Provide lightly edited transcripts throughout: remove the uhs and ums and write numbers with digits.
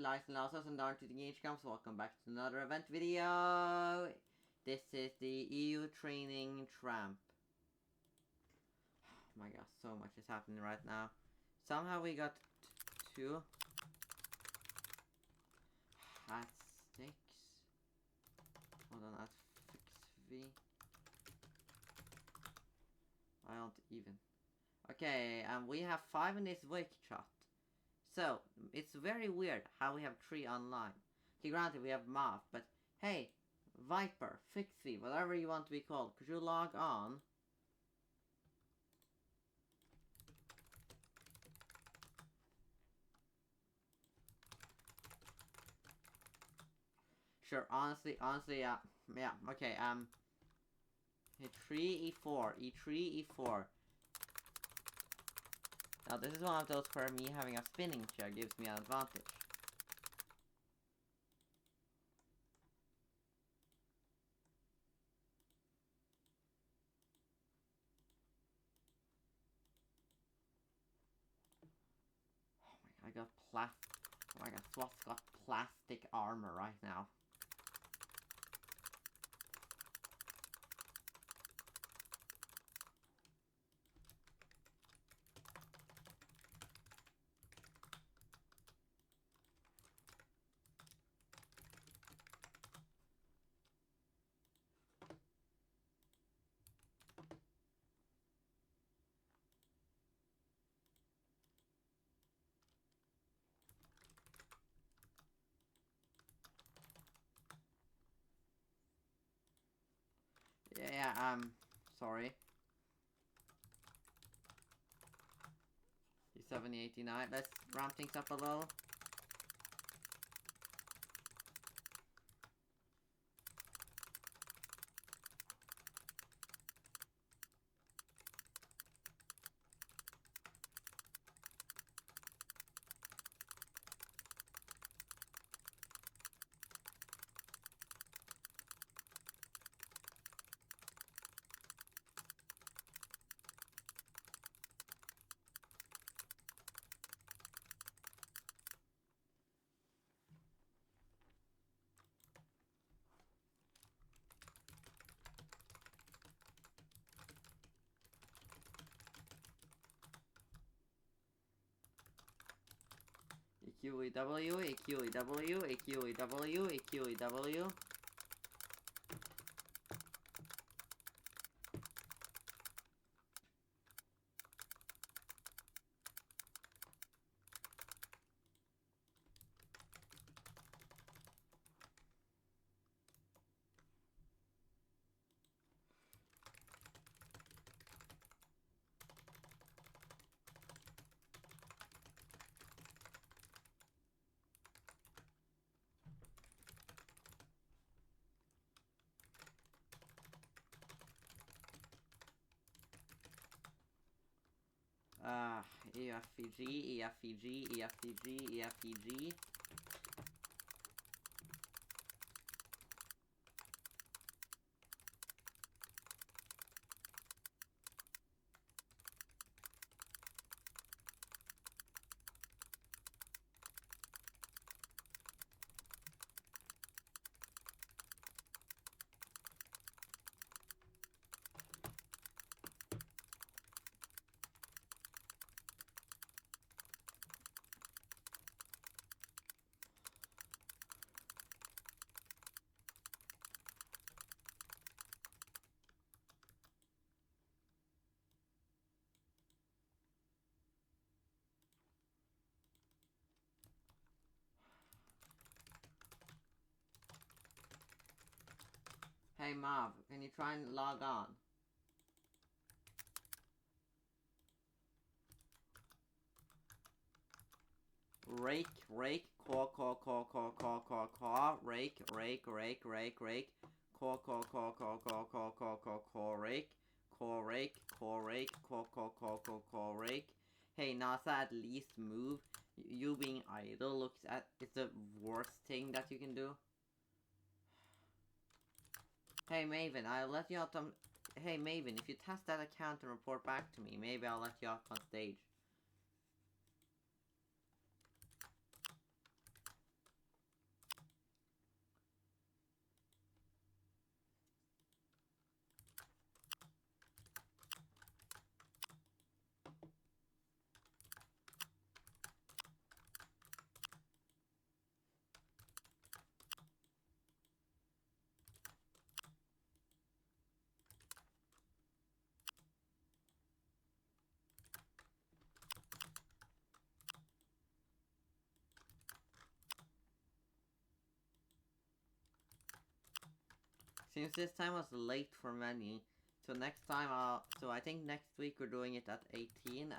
Lights and lasers and down to the Gauge Camps. Welcome back to another event video. This is the EU Training Tramp. Oh my god, so much is happening right now. Somehow we got two hat sticks. Hold on, that's fix V. I don't even. Okay, we have 5 in this wake shot. So, it's very weird how we have 3 online. Okay, granted, we have Mav, but hey, Viper, Fixie, whatever you want to be called, could you log on? Sure, honestly, yeah, okay, E3, E4, E3, E4. Now, this is one of those where me having a spinning chair gives me an advantage. Oh my god, I got oh my god, Sloth's got plastic armor right now. Yeah, sorry. 7089. Let's ramp things up a little. EQEW, EQEW, EQEW, EQEW. EFG, EFG, EFG, EFG. Hey Mav, can you try and log on? Rake, caw, rake, rake, caw, rake. Hey, NASA, at least move. You being idle looks at it's the worst thing that you can do. Hey Maven, I'll let you out on... Hey Maven, if you test that account and report back to me, maybe I'll let you up on stage. Since this time was late for many, so next time so I think next week we're doing it at 18.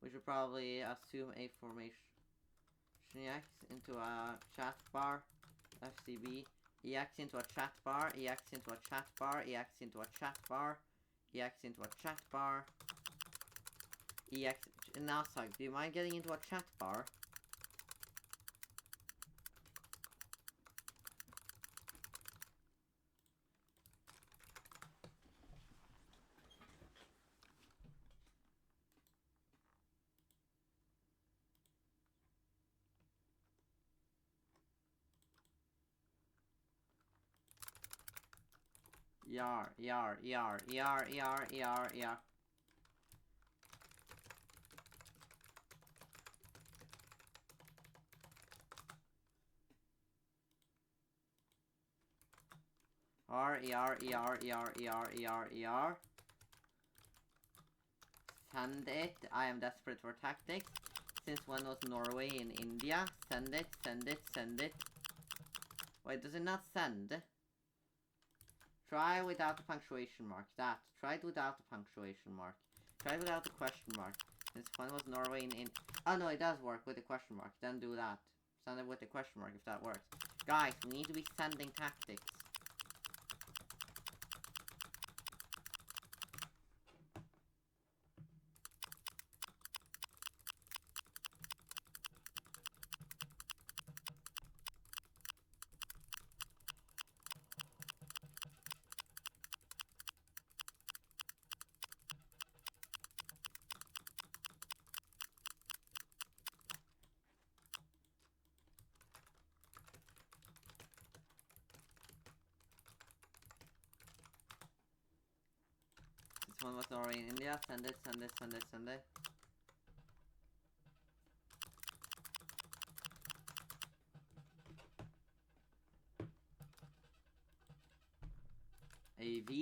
We should probably assume a formation EX into a chat bar, FCB, EX into a chat bar, EX into a chat bar, EX into a chat bar, EX into a chat bar, EX. Now, do you mind getting into a chat bar? Yar. Send it. I am desperate for tactics. Since when was Norway in India? Send it. Wait, does it not send? Try without the punctuation mark. Try it without the punctuation mark. Try it without the question mark. Since when was Norway in... Oh no, it does work with the question mark. Then do that. Send it with the question mark if that works. Guys, we need to be sending tactics. This one was Norway in India. Send it. AV.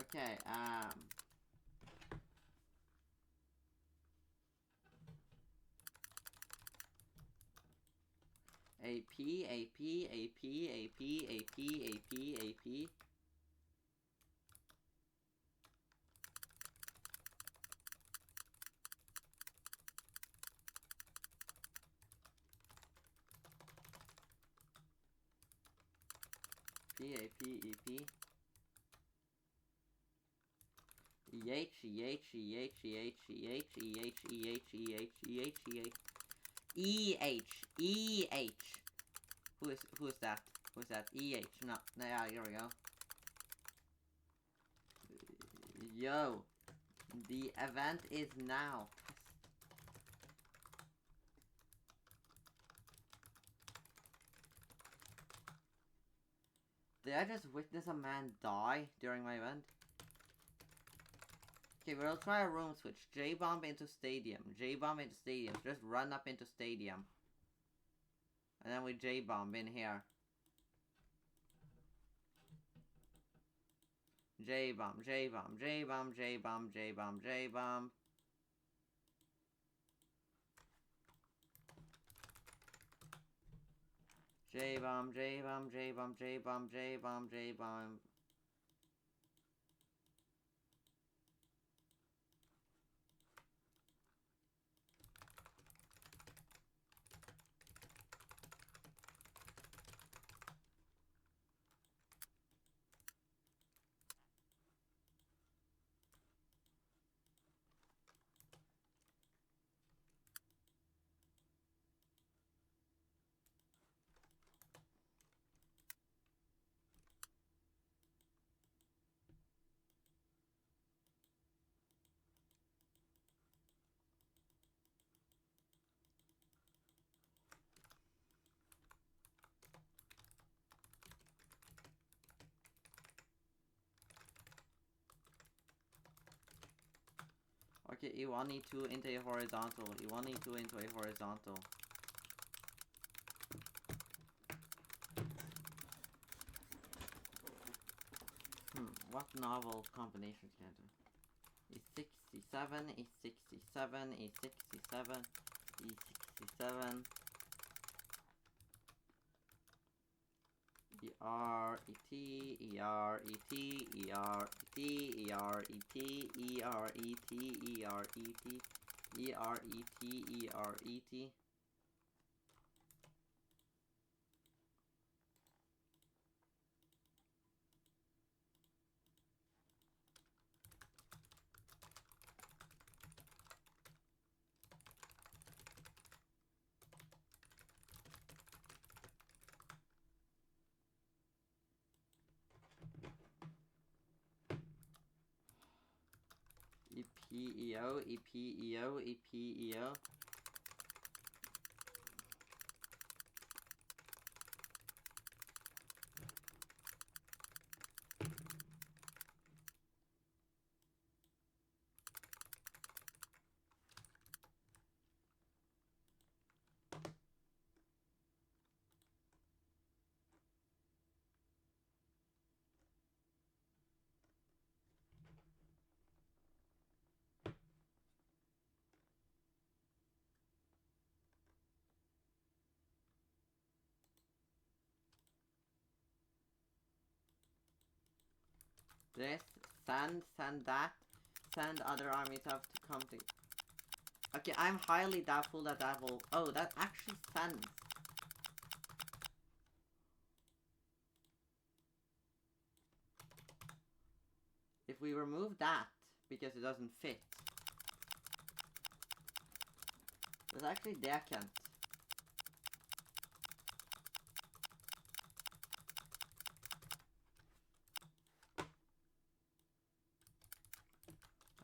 Okay, AP. EP. Who's that? No, yeah, here we go. Yo, the event is now. Did I just witness a man die during my event? Okay, we'll try a room switch. J-bomb into stadium. Just run up into stadium. And then we J-bomb in here. J-bomb. Okay, E1, E2 into a horizontal. E1, E2 into a horizontal. What novel combinations can I do? E67, E67, E67, E67. ER, ET, ER, ET, ER, ET, ER, ET, ER, ET, ER, ET, ER, ET, ER, ET. EPEO, EPEO, EPEO. This, send that, send other armies have to come to... Okay, I'm highly doubtful that that will... Oh, that actually sends. If we remove that, because it doesn't fit, it's actually decant.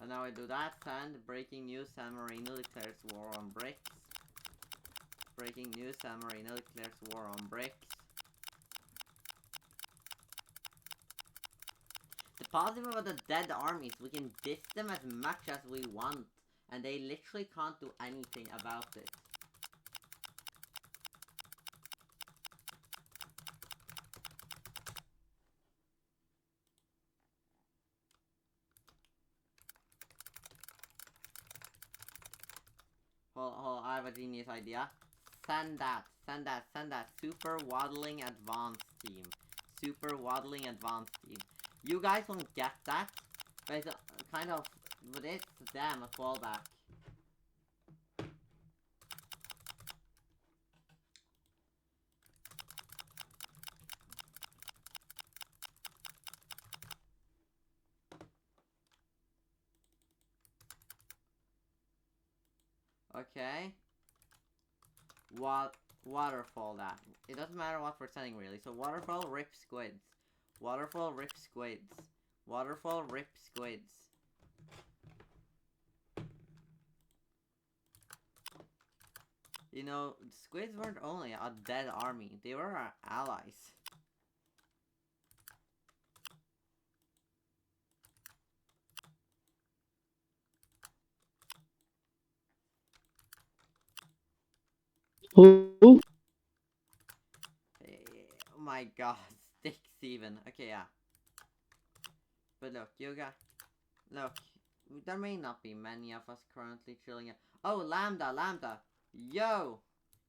And now I do that, send, breaking news, San Marino declares war on bricks. Breaking news, San Marino declares war on bricks. The positive about the dead armies, we can diss them as much as we want, and they literally can't do anything about it. Hold, I have a genius idea. Send that. Super waddling advanced team. Super waddling advanced team. You guys won't get that, but it's kind of, but it's them a fallback. Okay. Waterfall that. It doesn't matter what we're sending really. So waterfall rip squids. Waterfall rip squids. Waterfall rip squids. You know, squids weren't only a dead army, they were our allies. Who? Oh my god, sticks even. Okay, yeah. But look, look, there may not be many of us currently chilling out. Oh, Lambda. Yo,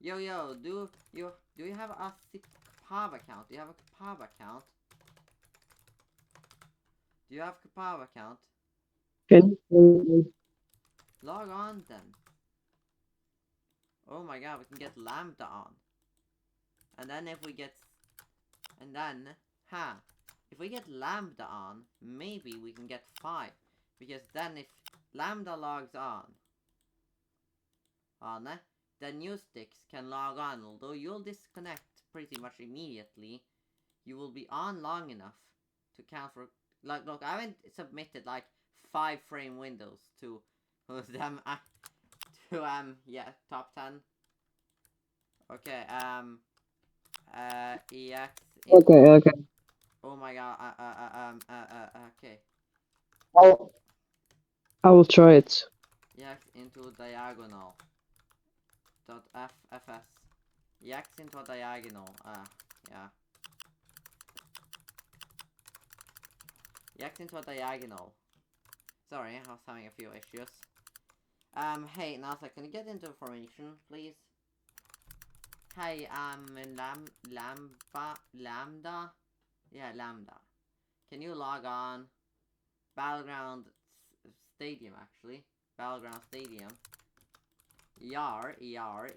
do you have a Kapav account? Do you have a Kapav account? Do you have Kapav account? Can you Log on then. Oh my god, we can get Lambda on. And then if we get... And then... If we get Lambda on, maybe we can get 5. Because then if Lambda logs on, the new sticks can log on. Although you'll disconnect pretty much immediately, you will be on long enough to count for... Like, look, I haven't submitted, like, 5 frame windows to them, yeah, top 10. Okay, EX... Okay. Oh my god, okay. I will try it. diagonal dot fs x into a diagonal. Yeah. X into a diagonal. Sorry, I was having a few issues. Hey, NASA, can you get into information, please? Hey, Lambda? Yeah, Lambda. Can you log on? Battleground Stadium, actually. Battleground Stadium. ER. EY.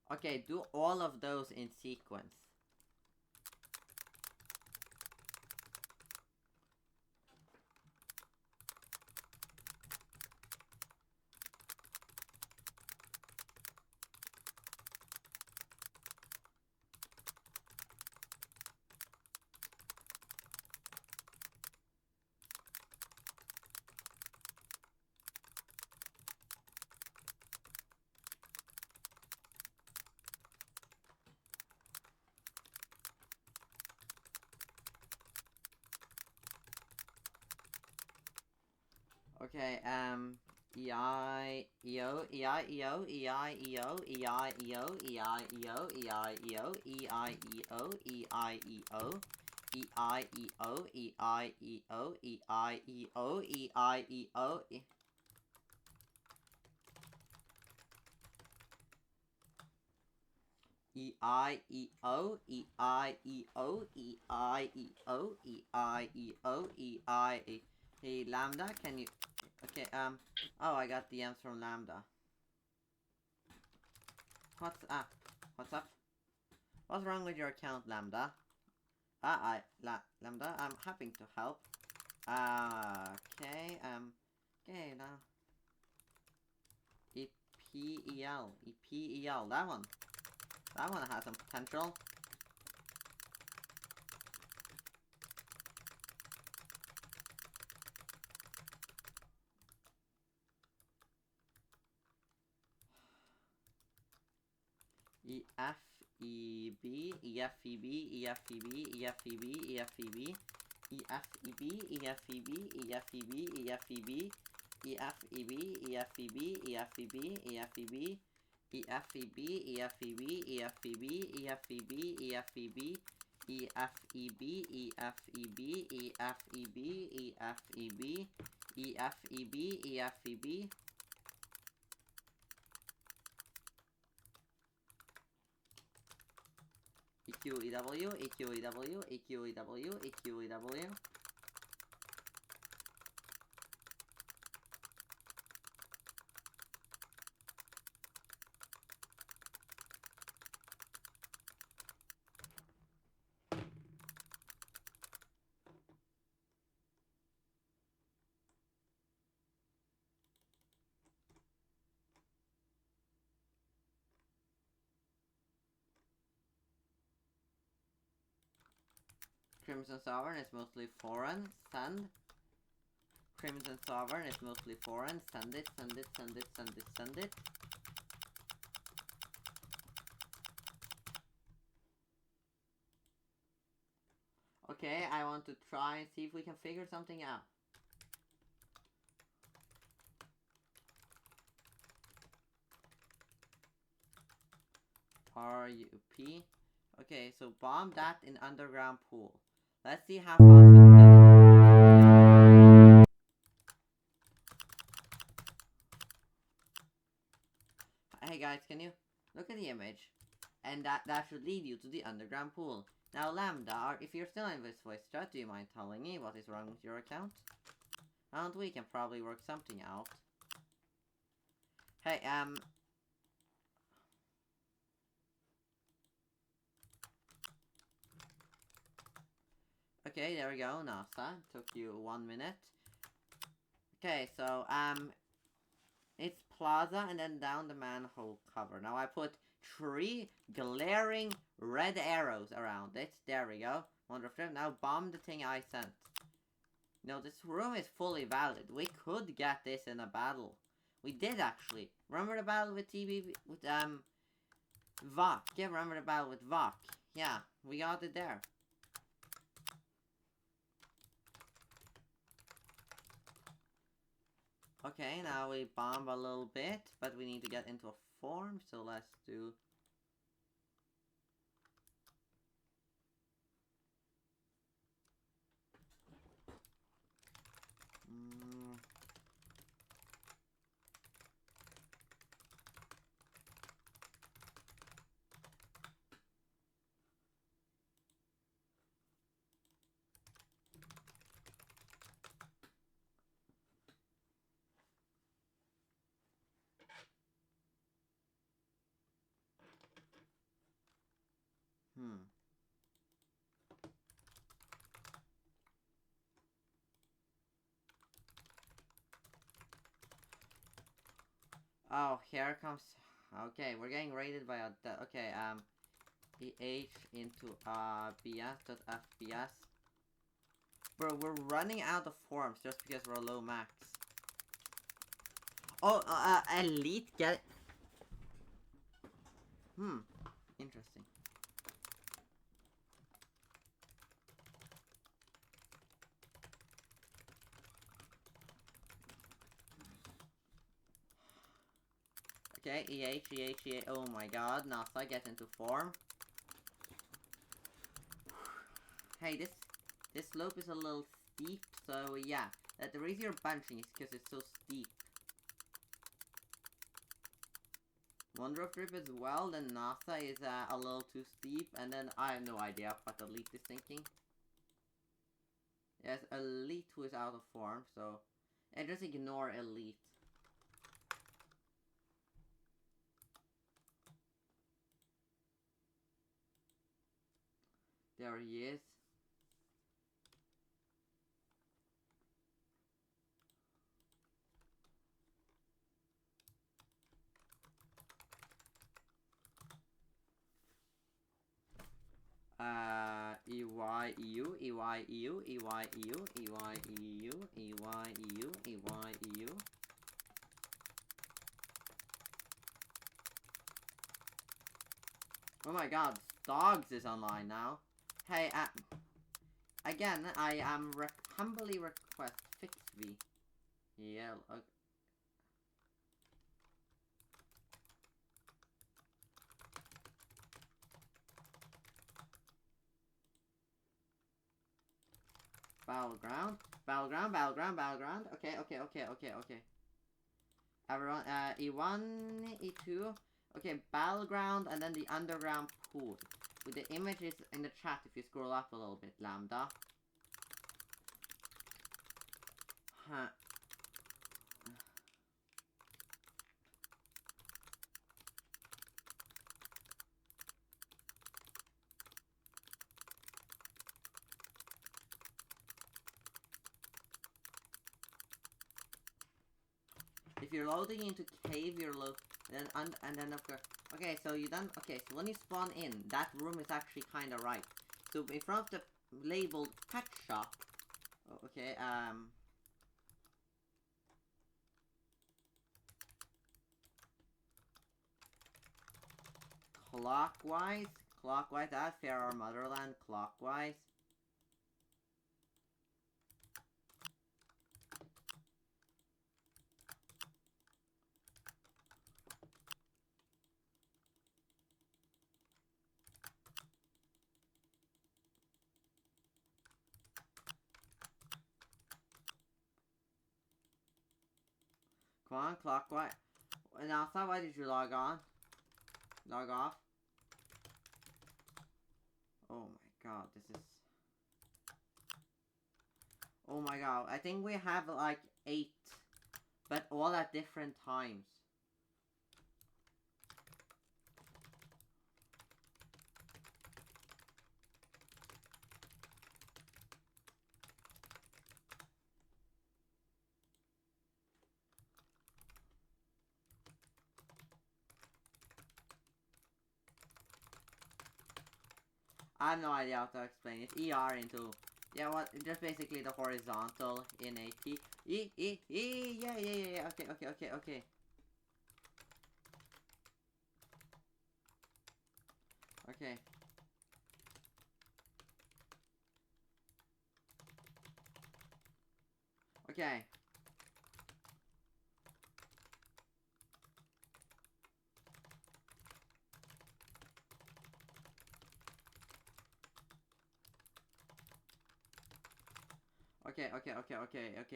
Okay, do all of those in sequence. Okay, Hey, Lambda, can you... Okay, oh, I got DMs from Lambda. What's up? What's up? What's wrong with your account, Lambda? Lambda, I'm happy to help. Okay, okay, now. EPEL, that one. That one has some potential. EQEW. Crimson Sovereign is mostly foreign. Send. Crimson Sovereign is mostly foreign. Send it. Okay, I want to try and see if we can figure something out. RUP. Okay, so bomb that in underground pool. Let's see how fast we can get it. Hey guys, can you look at the image? And that should lead you to the underground pool. Now Lambda, if you're still in this voice chat, do you mind telling me what is wrong with your account? And we can probably work something out. Hey, okay, there we go, NASA. Took you 1 minute. Okay, so, It's plaza and then down the manhole cover. Now I put 3 glaring red arrows around it. There we go. Wonderful. Now bomb the thing I sent. No, this room is fully valid. We could get this in a battle. We did actually. Remember the battle with with Vok? Yeah, remember the battle with Vok? Yeah, we got it there. Okay, now we bomb a little bit, but we need to get into a form, so let's do... Oh, here comes... Okay, we're getting raided by a... Okay, EH into BS.FBS. Bro, we're running out of forms just because we're low max. Oh, elite get... Interesting. Okay, EH. Oh my god, NASA, get into form. Hey, this slope is a little steep, so yeah. The reason you're bunching is because it's so steep. Wonder Trip as well, then NASA is a little too steep, and then I have no idea what Elite is thinking. Yes, Elite who is out of form, so... And just ignore Elite. There he is. EU. Oh my god, Dogs is online now. Hey, again, I am humbly request fix V. Yeah, okay. Battleground. Okay. Everyone, E1, E2. Okay, Battleground and then the underground pool. With the images in the chat if you scroll up a little bit, Lambda. Huh. If you're loading into cave, you're and then of course. Okay, so you done. Okay, so when you spawn in, that room is actually kind of right. So in front of the labeled pet shop. Okay, clockwise. That's fair. Our motherland, clockwise. Come on, clockwise. Now, why did you log on? Log off? Oh my god, this is... Oh my god, I think we have like 8. But all at different times. I have no idea how to explain it. ER into... Yeah, what? Just basically the horizontal in a T. Yeah. Okay. Okay. Okay. Okay.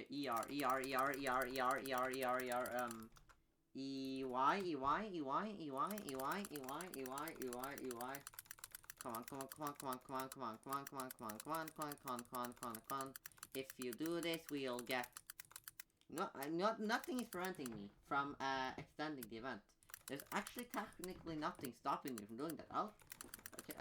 EY. Come on. If you do this, we'll get... Nothing is preventing me from extending the event. There's actually technically nothing stopping me from doing that. Oh, okay.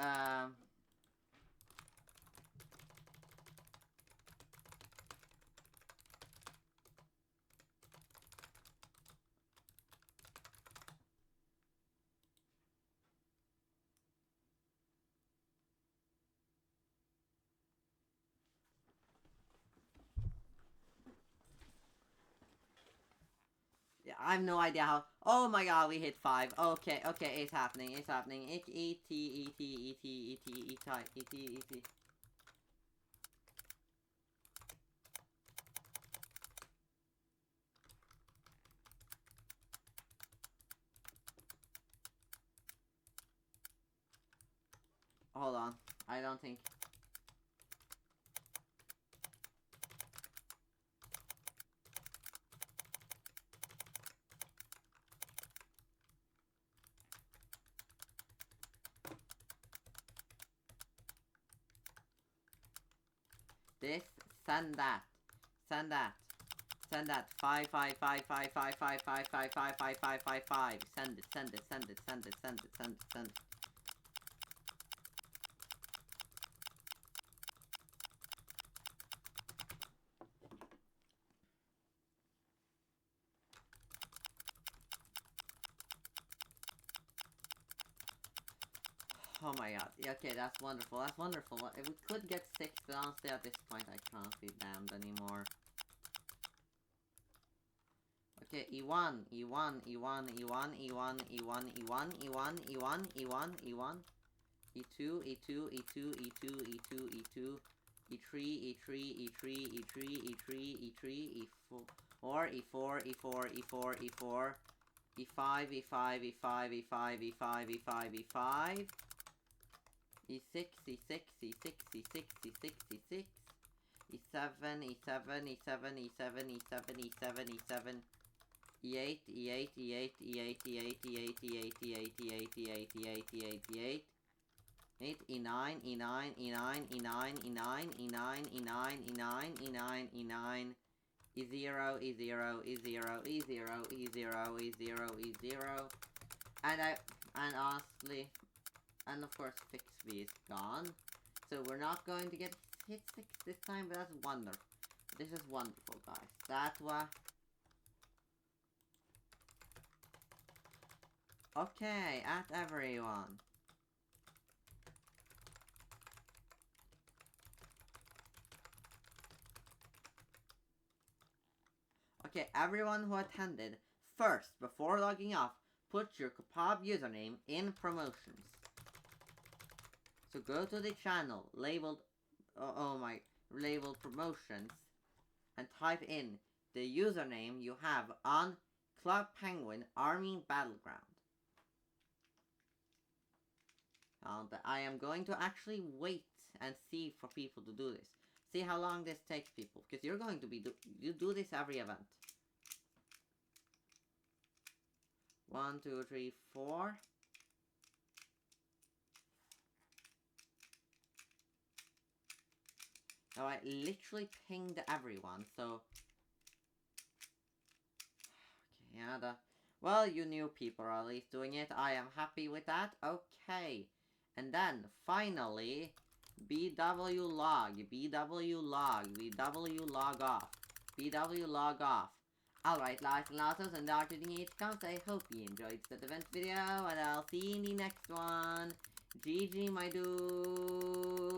Yeah, I have no idea how. Oh my god, we hit 5. Okay, it's happening. E-T. Hold on. I don't think... This, send that. Send that. 5. Send it. Oh my god. Yeah, okay, that's wonderful. If we could get 6, but honestly at this point I can't be damned anymore. Okay, E1. E2. E4. E5. E6. E7. E8. E0. And honestly, and of course fix V is gone. So we're not going to get hit 6 this time, but that's wonderful. This is wonderful, guys. That was... Okay, at everyone. Okay, everyone who attended, first, before logging off, put your Kapab username in promotions. So go to the channel labeled, labeled promotions, and type in the username you have on Club Penguin Army Battleground. I am going to actually wait and see for people to do this. See how long this takes, people, because you're going to be you do this every event. 1, 2, 3, 4. Now I literally pinged everyone, so... Okay, yeah, well, you new people are at least doing it. I am happy with that. Okay. And then, finally, BW log off. Alright, lads and lasses, and Dr. DH comes. I hope you enjoyed this event video, and I'll see you in the next one. GG, my dude.